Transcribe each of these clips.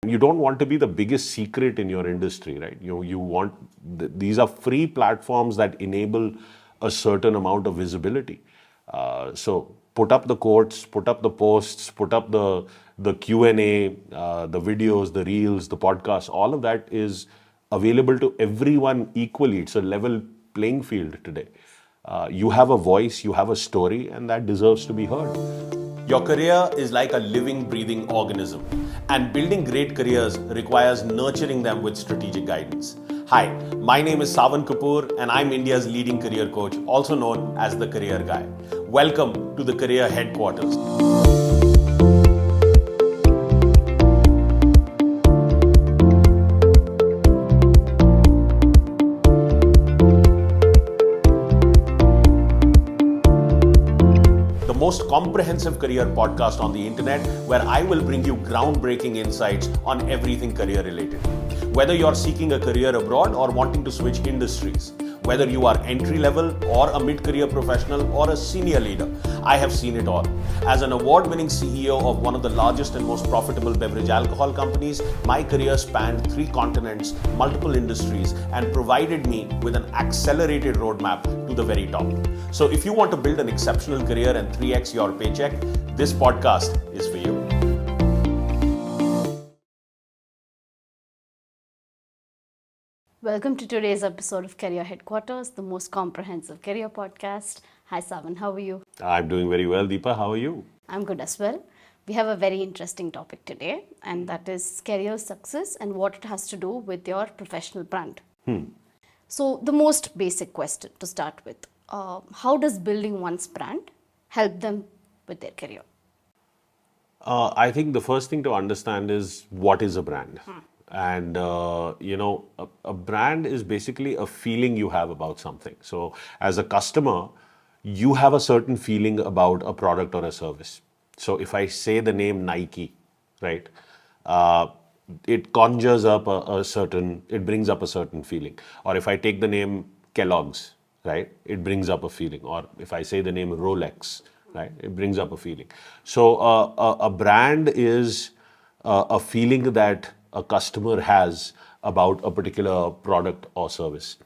You don't want to be the biggest secret in your industry, right? You want these are free platforms that enable a certain amount of visibility. So put up the quotes, put up the posts, put up the Q&A, the videos, the reels, the podcasts. All of that is available to everyone equally. It's a level playing field today. You have a voice, you have a story, and that deserves to be heard. Your career is like a living, breathing organism, and building great careers requires nurturing them with strategic guidance. Hi, my name is Sawan Kapoor, and I'm India's leading career coach, also known as the Career Guy. Welcome to the Career Headquarters. The most comprehensive career podcast on the internet, where I will bring you groundbreaking insights on everything career related. Whether you're seeking a career abroad or wanting to switch industries, whether you are entry level or a mid career professional or a senior leader, I have seen it all. As an award winning CEO of one of the largest and most profitable beverage alcohol companies, my career spanned 3 continents, multiple industries, and provided me with an accelerated roadmap to the very top. So if you want to build an exceptional career and 3x your paycheck, this podcast is for you. Welcome to today's episode of Career Headquarters, the most comprehensive career podcast. Hi, Savan. How are you? I'm doing very well, Deepa. How are you? I'm good as well. We have a very interesting topic today, and that is career success and what it has to do with your professional brand. So, the most basic question to start with, how does building one's brand help them with their career? I think the first thing to understand is what is a brand. And, a brand is basically a feeling you have about something. So, as a customer, you have a certain feeling about a product or a service. So, if I say the name Nike, right, it conjures up it brings up a certain feeling. Or if I take the name Kellogg's, right, it brings up a feeling. Or if I say the name Rolex, right, it brings up a feeling. So a brand is a feeling that a customer has about a particular product or service.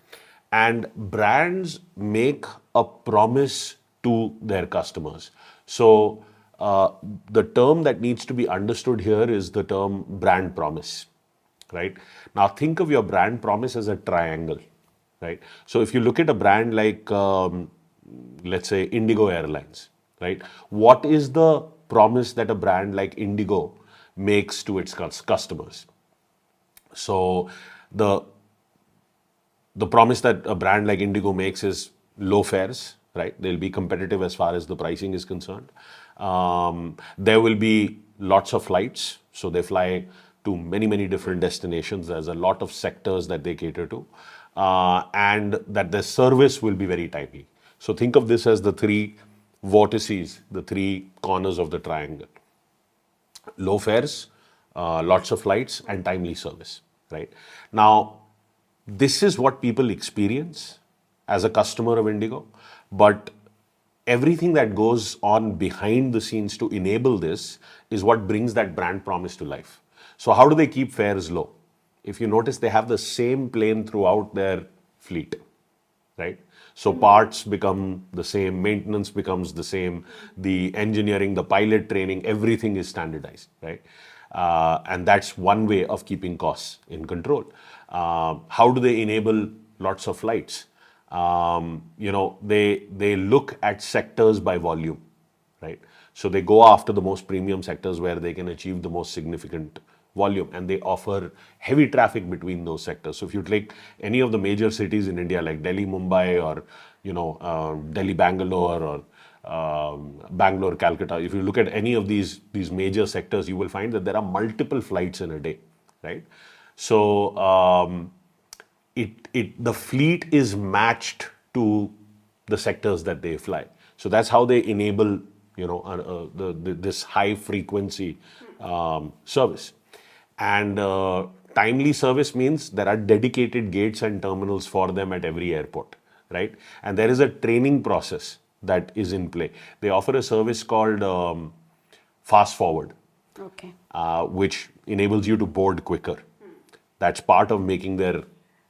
And brands make a promise to their customers. So the term that needs to be understood here is the term brand promise, right? Now think of your brand promise as a triangle, right? So if you look at a brand like, let's say, Indigo Airlines, right? What is the promise that a brand like Indigo makes to its customers? So the promise that a brand like Indigo makes is low fares, right? They'll be competitive as far as the pricing is concerned. There will be lots of flights, so they fly to many, many different destinations. There's a lot of sectors that they cater to, and that the service will be very timely. So think of this as the 3 vortices, the 3 corners of the triangle: low fares, lots of flights, and timely service, right? Now, this is what people experience as a customer of Indigo, but everything that goes on behind the scenes to enable this is what brings that brand promise to life. So how do they keep fares low? If you notice, they have the same plane throughout their fleet, right? So parts become the same, maintenance becomes the same, the engineering, the pilot training, everything is standardized, right? And that's one way of keeping costs in control. How do they enable lots of flights? They look at sectors by volume, right? So they go after the most premium sectors where they can achieve the most significant volume, and they offer heavy traffic between those sectors. So if you take any of the major cities in India like Delhi, Mumbai, or Delhi, Bangalore, or Bangalore, Calcutta, if you look at any of these major sectors, you will find that there are multiple flights in a day, right? So the fleet is matched to the sectors that they fly. So that's how they enable this high frequency service. And timely service means there are dedicated gates and terminals for them at every airport, right? And there is a training process that is in play. They offer a service called Fast Forward. Okay. which enables you to board quicker. That's part of making their,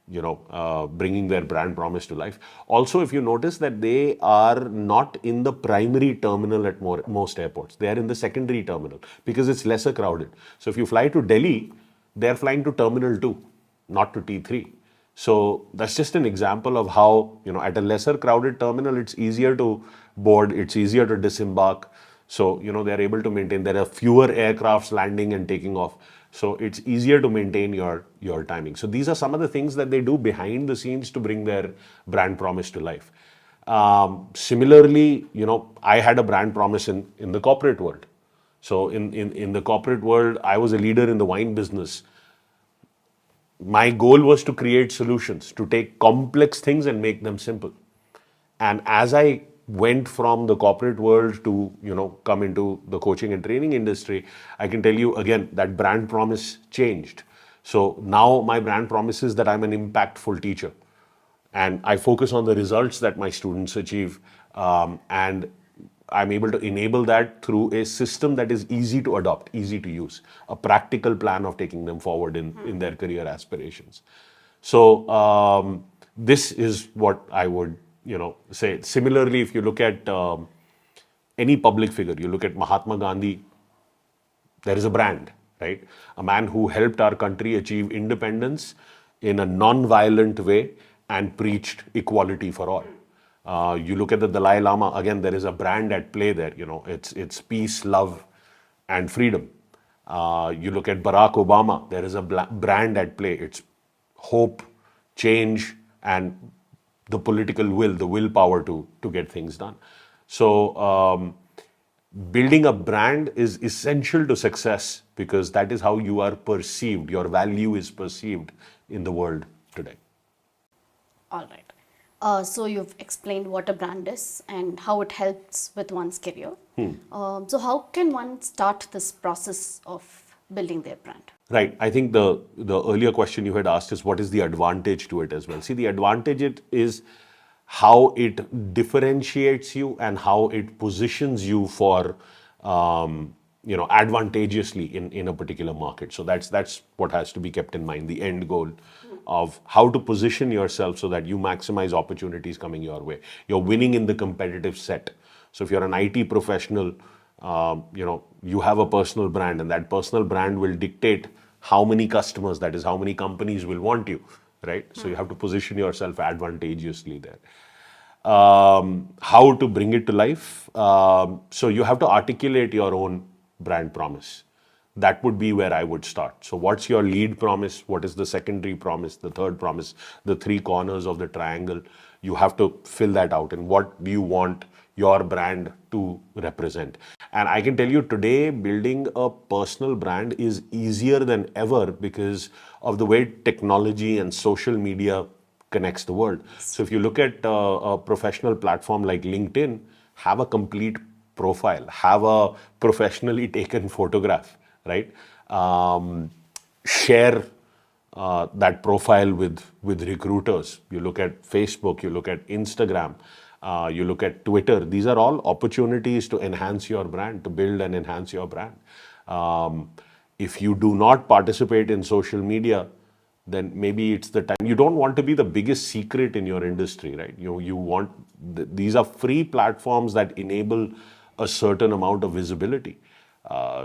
bringing their brand promise to life. Also, if you notice that they are not in the primary terminal at most airports, they are in the secondary terminal because it's lesser crowded. So if you fly to Delhi, they're flying to Terminal 2, not to T3. So that's just an example of how, at a lesser crowded terminal, it's easier to board, it's easier to disembark. So, they're able to maintain, there are fewer aircrafts landing and taking off. So it's easier to maintain your timing. So these are some of the things that they do behind the scenes to bring their brand promise to life. Similarly, I had a brand promise in the corporate world. So in the corporate world, I was a leader in the wine business. My goal was to create solutions, to take complex things and make them simple. And as I went from the corporate world to, come into the coaching and training industry, I can tell you again that brand promise changed. So now my brand promise is that I'm an impactful teacher. And I focus on the results that my students achieve. And I'm able to enable that through a system that is easy to adopt, easy to use, a practical plan of taking them forward in their career aspirations. So this is what I would, say. Similarly, if you look at any public figure, you look at Mahatma Gandhi, there is a brand, right? A man who helped our country achieve independence in a non-violent way and preached equality for all. You look at the Dalai Lama, again, there is a brand at play there. It's peace, love, and freedom. You look at Barack Obama, there is a brand at play. It's hope, change, and the political will, the willpower to get things done. So building a brand is essential to success because that is how you are perceived. Your value is perceived in the world today. All right. So you've explained what a brand is and how it helps with one's career. So how can one start this process of building their brand? Right. I think the earlier question you had asked is what is the advantage to it as well. See, the advantage it is how it differentiates you and how it positions you for advantageously in a particular market. So that's what has to be kept in mind. The end goal of how to position yourself so that you maximize opportunities coming your way. You're winning in the competitive set. So if you're an IT professional, you have a personal brand, and that personal brand will dictate how many customers, that is, how many companies will want you, right? So you have to position yourself advantageously there. How to bring it to life? So you have to articulate your own brand promise. That would be where I would start. So what's your lead promise? What is the secondary promise, the third promise, the three corners of the triangle? You have to fill that out. And what do you want your brand to represent? And I can tell you today, building a personal brand is easier than ever because of the way technology and social media connects the world. So if you look at a professional platform like LinkedIn, have a complete profile, have a professionally taken photograph, right? Share that profile with recruiters. You look at Facebook, you look at Instagram, you look at Twitter. These are all opportunities to enhance your brand, to build and enhance your brand. If you do not participate in social media, then maybe it's the time. You don't want to be the biggest secret in your industry, right? You want these are free platforms that enable a certain amount of visibility.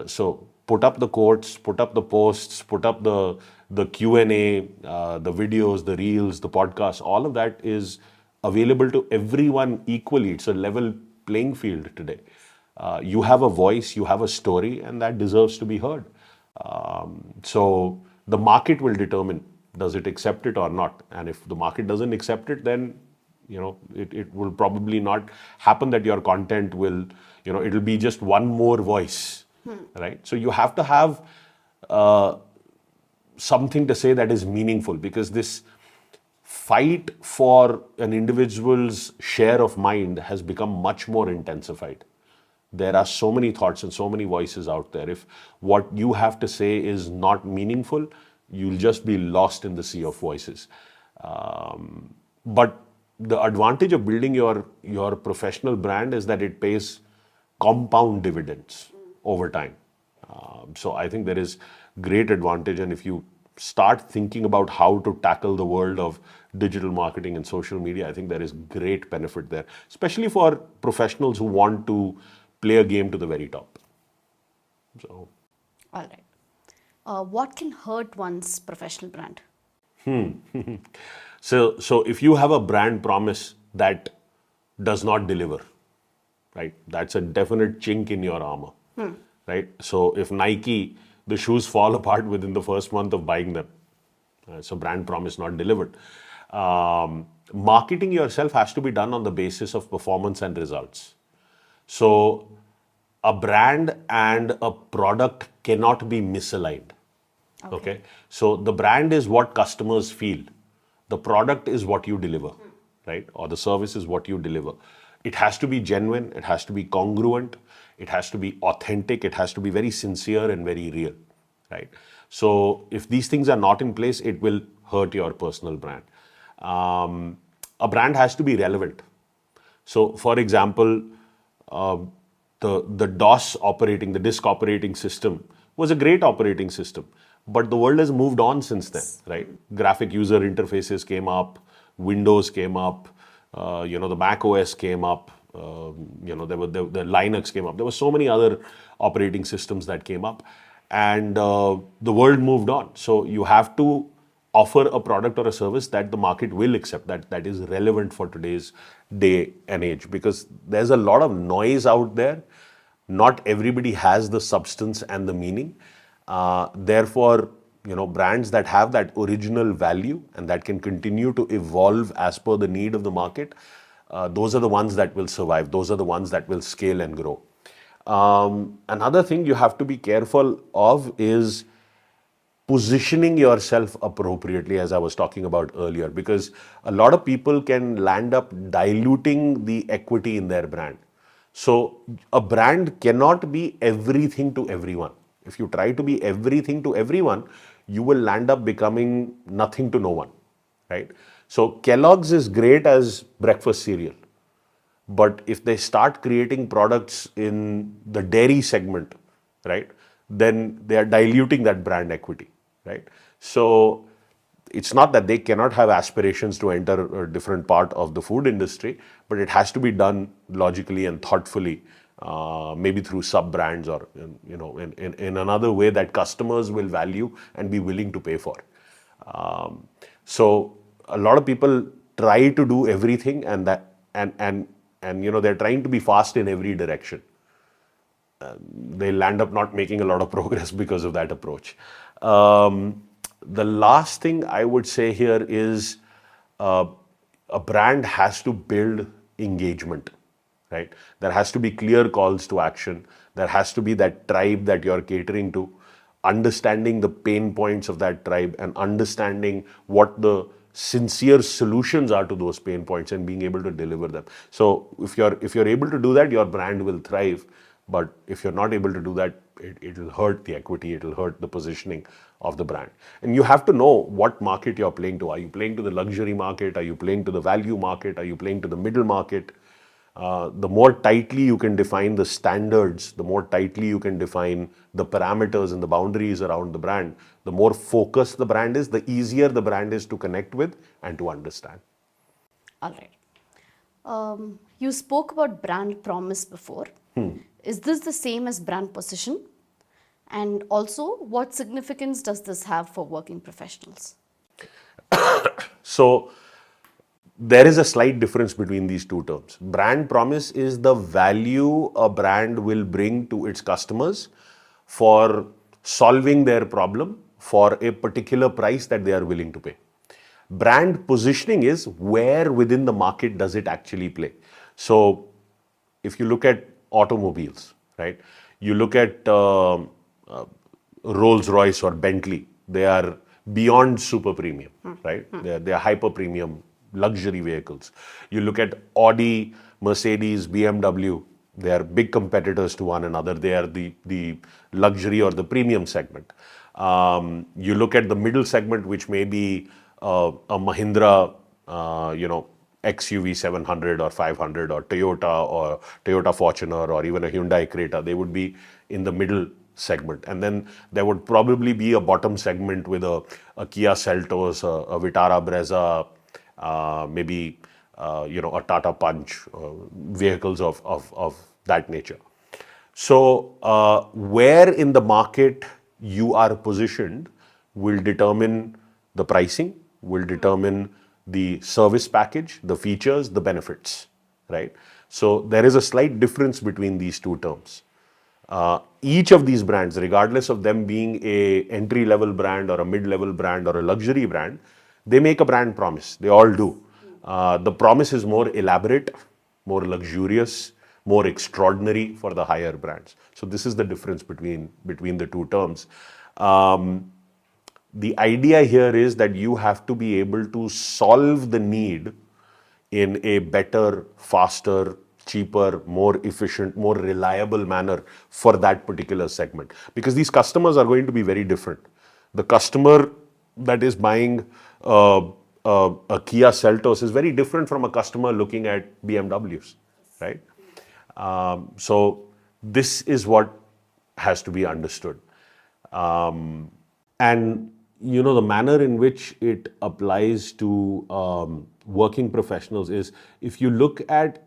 So put up the quotes, put up the posts, put up the Q&A, the videos, the reels, the podcasts. All of that is available to everyone equally. It's a level playing field today. You have a voice, you have a story, and that deserves to be heard. So the market will determine, does it accept it or not? And if the market doesn't accept it, then it will probably not happen that your content will, it'll be just one more voice, right? So you have to have something to say that is meaningful, because this fight for an individual's share of mind has become much more intensified. There are so many thoughts and so many voices out there. If what you have to say is not meaningful, you'll just be lost in the sea of voices. But the advantage of building your professional brand is that it pays compound dividends over time. So I think there is great advantage, and if you start thinking about how to tackle the world of digital marketing and social media, I think there is great benefit there, especially for professionals who want to play a game to the very top. So, All right. What can hurt one's professional brand? so if you have a brand promise that does not deliver, right, that's a definite chink in your armor, right? So if Nike, the shoes fall apart within the first month of buying them, so brand promise not delivered. Marketing yourself has to be done on the basis of performance and results. So a brand and a product cannot be misaligned. Okay. So the brand is what customers feel. The product is what you deliver, right? Or the service is what you deliver. It has to be genuine. It has to be congruent. It has to be authentic. It has to be very sincere and very real, right? So if these things are not in place, it will hurt your personal brand. A brand has to be relevant. So, for example, uh, the DOS operating, the disk operating system was a great operating system, but the world has moved on since then, right? Graphic user interfaces came up, Windows came up, the Mac OS came up, the Linux came up. There were so many other operating systems that came up, and the world moved on. So you have to offer a product or a service that the market will accept, that is relevant for today's day and age, because there's a lot of noise out there. Not everybody has the substance and the meaning. Therefore, brands that have that original value and that can continue to evolve as per the need of the market, those are the ones that will survive. Those are the ones that will scale and grow. Another thing you have to be careful of is positioning yourself appropriately, as I was talking about earlier, because a lot of people can land up diluting the equity in their brand. So a brand cannot be everything to everyone. If you try to be everything to everyone, you will land up becoming nothing to no one, right? So Kellogg's is great as breakfast cereal, but if they start creating products in the dairy segment, right, then they are diluting that brand equity, right? So it's not that they cannot have aspirations to enter a different part of the food industry, but it has to be done logically and thoughtfully, maybe through sub brands or in another way that customers will value and be willing to pay for. So a lot of people try to do everything, and that and they're trying to be fast in every direction. They'll end up not making a lot of progress because of that approach. The last thing I would say here is uh, a brand has to build engagement, right? There has to be clear calls to action. There has to be that tribe that you're catering to, understanding the pain points of that tribe and understanding what the sincere solutions are to those pain points and being able to deliver them. So if you're able to do that, your brand will thrive. But if you're not able to do that, it'll hurt the equity, it'll hurt the positioning of the brand. And you have to know what market you're playing to. Are you playing to the luxury market? Are you playing to the value market? Are you playing to the middle market? The more tightly you can define the standards, the more tightly you can define the parameters and the boundaries around the brand, the more focused the brand is, the easier the brand is to connect with and to understand. All right. You spoke about brand promise before. Is this the same as brand position? And also, what significance does this have for working professionals? So there is a slight difference between these two terms. Brand promise is the value a brand will bring to its customers for solving their problem for a particular price that they are willing to pay. Brand positioning is where within the market does it actually play. So if you look at automobiles, right, you look at Rolls Royce or Bentley, they are beyond super premium, right? They are hyper premium luxury vehicles. You look at Audi, Mercedes, BMW, they are big competitors to one another. They are the luxury or the premium segment. You look at the middle segment, which may be a Mahindra, XUV 700 or 500, or Toyota Fortuner, or even a Hyundai Creta. They would be in the middle segment. And then there would probably be a bottom segment with a Kia Seltos, a Vitara Brezza, maybe a Tata Punch, vehicles of that nature. So where in the market you are positioned will determine the pricing, will determine the service package, the features, the benefits, right? So there is a slight difference between these two terms. Each of these brands, regardless of them being a entry-level brand or a mid-level brand or a luxury brand, they make a brand promise. They all do. The promise is more elaborate, more luxurious, more extraordinary for the higher brands. So this is the difference between the two terms. The idea here is that you have to be able to solve the need in a better, faster, cheaper, more efficient, more reliable manner for that particular segment. Because these customers are going to be very different. The customer that is buying a Kia Seltos is very different from a customer looking at BMWs, right? So this is what has to be understood. And the manner in which it applies to working professionals is, if you look at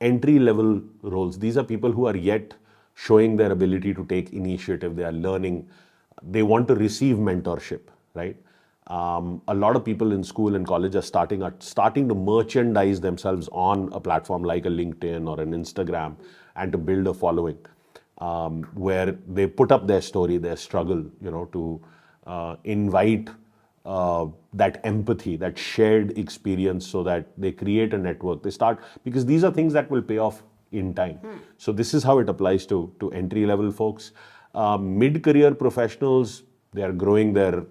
entry level roles, these are people who are yet showing their ability to take initiative. They are learning. They want to receive mentorship, right? A lot of people in school and college are starting to merchandise themselves on a platform like a LinkedIn or an Instagram, and to build a following, where they put up their story, their struggle, to invite that empathy, that shared experience, so that they create a network. They start, because these are things that will pay off in time. So this is how it applies to entry level folks. Mid-career professionals, they are growing their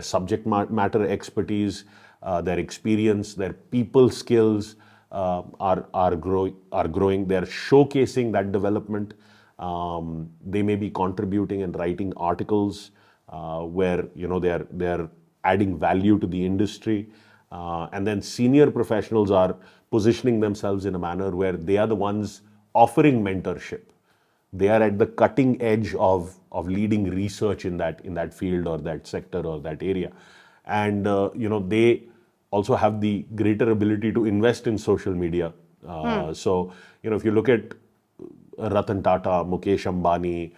subject matter expertise, their experience, their people skills are growing. They are showcasing that development. They may be contributing and writing articles where they are adding value to the industry. And then senior professionals are positioning themselves in a manner where they are the ones offering mentorship. They are at the cutting edge of leading research in that field or that sector or that area. And they also have the greater ability to invest in social media. So if you look at Ratan Tata, Mukesh Ambani,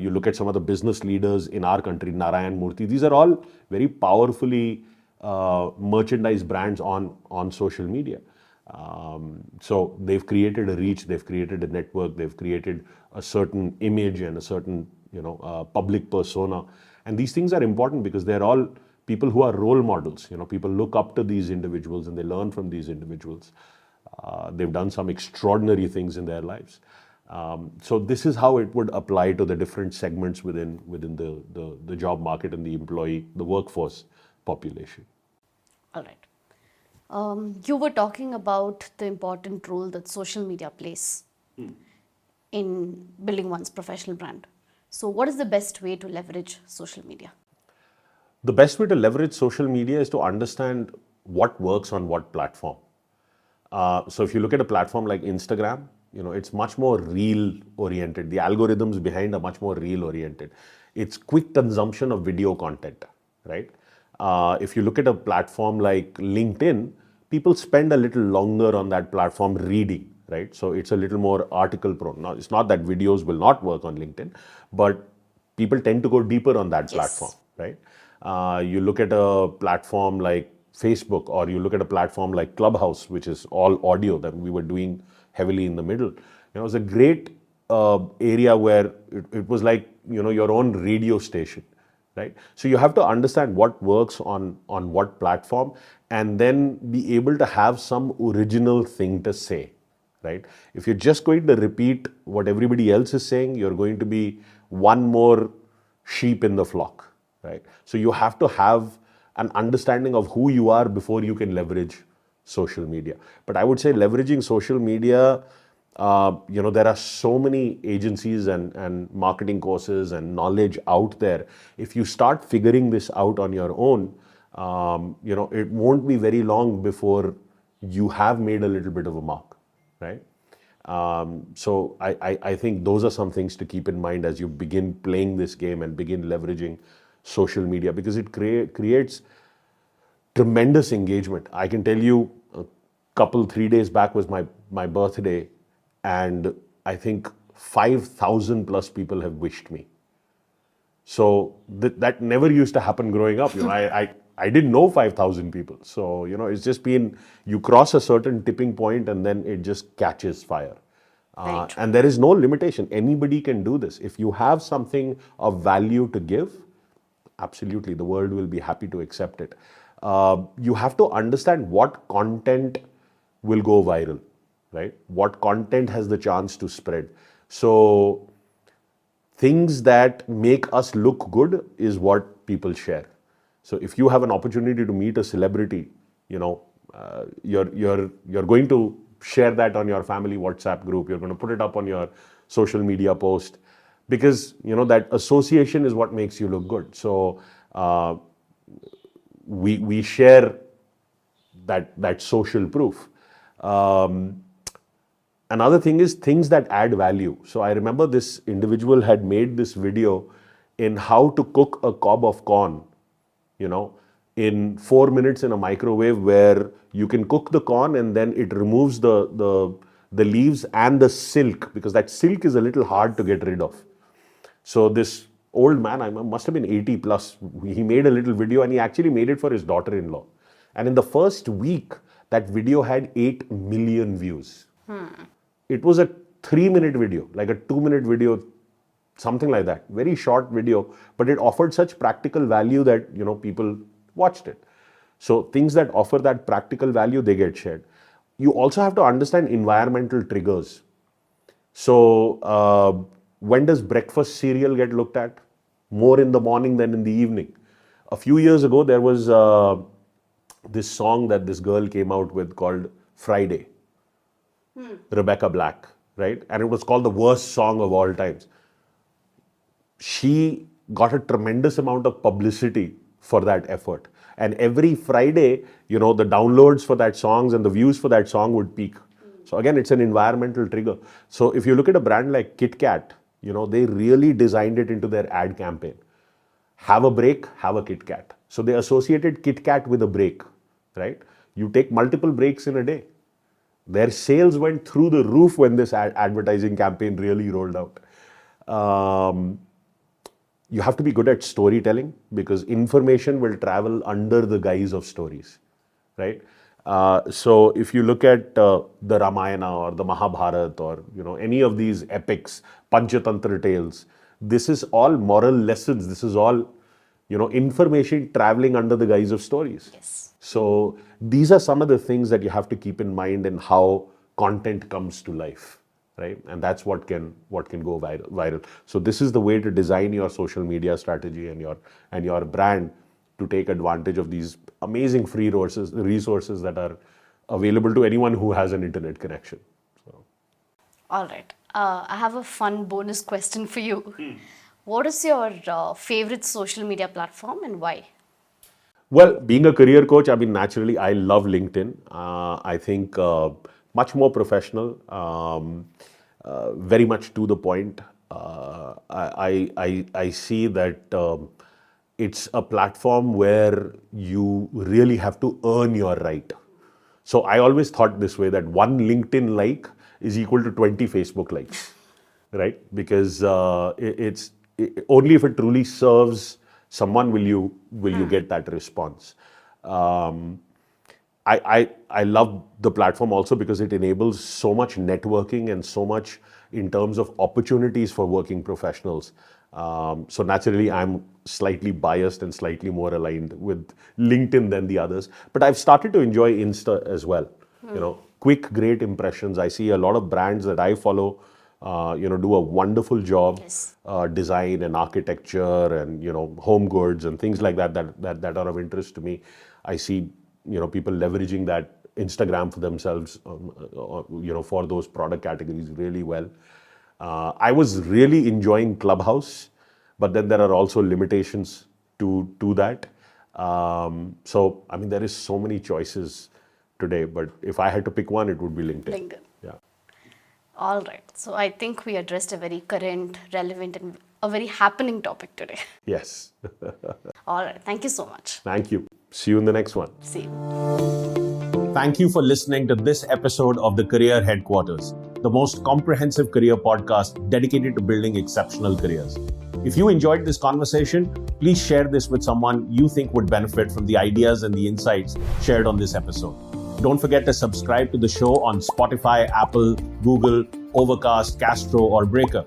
you look at some of the business leaders in our country, Narayan Murthy, these are all very powerfully merchandise brands on social media. So they've created a reach, they've created a network, they've created a certain image and a certain public persona. And these things are important because they're all people who are role models. People look up to these individuals and they learn from these individuals. They've done some extraordinary things in their lives. So this is how it would apply to the different segments within the job market and the workforce population. All right. You were talking about the important role that social media plays in building one's professional brand. So what is the best way to leverage social media? The best way to leverage social media is to understand what works on what platform. So if you look at a platform like Instagram, it's much more reel oriented. The algorithms behind are much more reel oriented. It's quick consumption of video content, right? If you look at a platform like LinkedIn, people spend a little longer on that platform reading, right? So it's a little more article prone. Now, it's not that videos will not work on LinkedIn, but people tend to go deeper on that platform, right? You look at a platform like Facebook, or you look at a platform like Clubhouse, which is all audio that we were doing heavily in the middle. It was a great area where it was like your own radio station, right? So you have to understand what works on what platform, and then be able to have some original thing to say, right? If you're just going to repeat what everybody else is saying, you're going to be one more sheep in the flock, right? So you have to have an understanding of who you are before you can leverage social media. But I would say leveraging social media, there are so many agencies and marketing courses and knowledge out there. If you start figuring this out on your own, it won't be very long before you have made a little bit of a mark, right? So I think those are some things to keep in mind as you begin playing this game and begin leveraging social media, because it creates tremendous engagement. I can tell you, a couple 3 days back was my birthday, and I think 5,000 plus people have wished me. So that never used to happen growing up. I didn't know 5,000 people. So, it's just been, you cross a certain tipping point and then it just catches fire. Very true. And there is no limitation. Anybody can do this. If you have something of value to give, absolutely, the world will be happy to accept it. You have to understand what content will go viral, right? What content has the chance to spread. So, things that make us look good is what people share. So if you have an opportunity to meet a celebrity, you're going to share that on your family WhatsApp group. You're going to put it up on your social media post, because that association is what makes you look good. So we share that social proof. Another thing is things that add value. So I remember this individual had made this video in how to cook a cob of corn, in 4 minutes in a microwave, where you can cook the corn and then it removes the leaves and the silk, because that silk is a little hard to get rid of. So this old man, I must have been 80 plus, he made a little video and he actually made it for his daughter-in-law. And in the first week, that video had 8 million views. It was a 3-minute video, like a 2-minute video, something like that. Very short video, but it offered such practical value that, people watched it. So things that offer that practical value, they get shared. You also have to understand environmental triggers. So when does breakfast cereal get looked at? More in the morning than in the evening. A few years ago, there was this song that this girl came out with called Friday. Rebecca Black, right? And it was called the worst song of all times. She got a tremendous amount of publicity for that effort. And every Friday, the downloads for that songs and the views for that song would peak. So again, it's an environmental trigger. So if you look at a brand like Kit Kat, they really designed it into their ad campaign. Have a break, have a Kit Kat. So they associated Kit Kat with a break, right? You take multiple breaks in a day. Their sales went through the roof when this advertising campaign really rolled out. You have to be good at storytelling, because information will travel under the guise of stories, right? So if you look at the Ramayana or the Mahabharata, or any of these epics, Panchatantra tales, this is all moral lessons. This is all information traveling under the guise of stories. Yes. So these are some of the things that you have to keep in mind in how content comes to life, right? And that's what can go viral. So this is the way to design your social media strategy and your brand to take advantage of these amazing free resources that are available to anyone who has an internet connection. So. All right. I have a fun bonus question for you. What is your favorite social media platform and why? Well, being a career coach, naturally, I love LinkedIn. I think much more professional, very much to the point. I see that it's a platform where you really have to earn your right. So I always thought this way, that one LinkedIn like is equal to 20 Facebook likes, right? Because only if it truly serves someone will you get that response. I love the platform also because it enables so much networking and so much in terms of opportunities for working professionals. So naturally, I'm slightly biased and slightly more aligned with LinkedIn than the others. But I've started to enjoy Insta as well. Quick, great impressions. I see a lot of brands that I follow, do a wonderful job, Yes. design and architecture and home goods and things like that are of interest to me. I see people leveraging that Instagram for themselves, for those product categories really well. I was really enjoying Clubhouse, but then there are also limitations to that. So there is so many choices today, but if I had to pick one, it would be LinkedIn. LinkedIn. Yeah. All right. So I think we addressed a very current, relevant, and a very happening topic today. Yes. All right. Thank you so much. Thank you. See you in the next one. See you. Thank you for listening to this episode of the Career Headquarters, the most comprehensive career podcast dedicated to building exceptional careers. If you enjoyed this conversation, please share this with someone you think would benefit from the ideas and the insights shared on this episode. Don't forget to subscribe to the show on Spotify, Apple, Google, Overcast, Castro, or Breaker.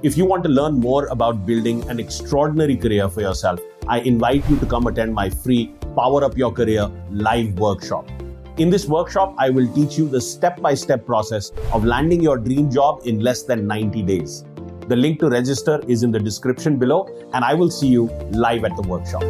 If you want to learn more about building an extraordinary career for yourself, I invite you to come attend my free Power Up Your Career live workshop. In this workshop, I will teach you the step-by-step process of landing your dream job in less than 90 days. The link to register is in the description below, and I will see you live at the workshop.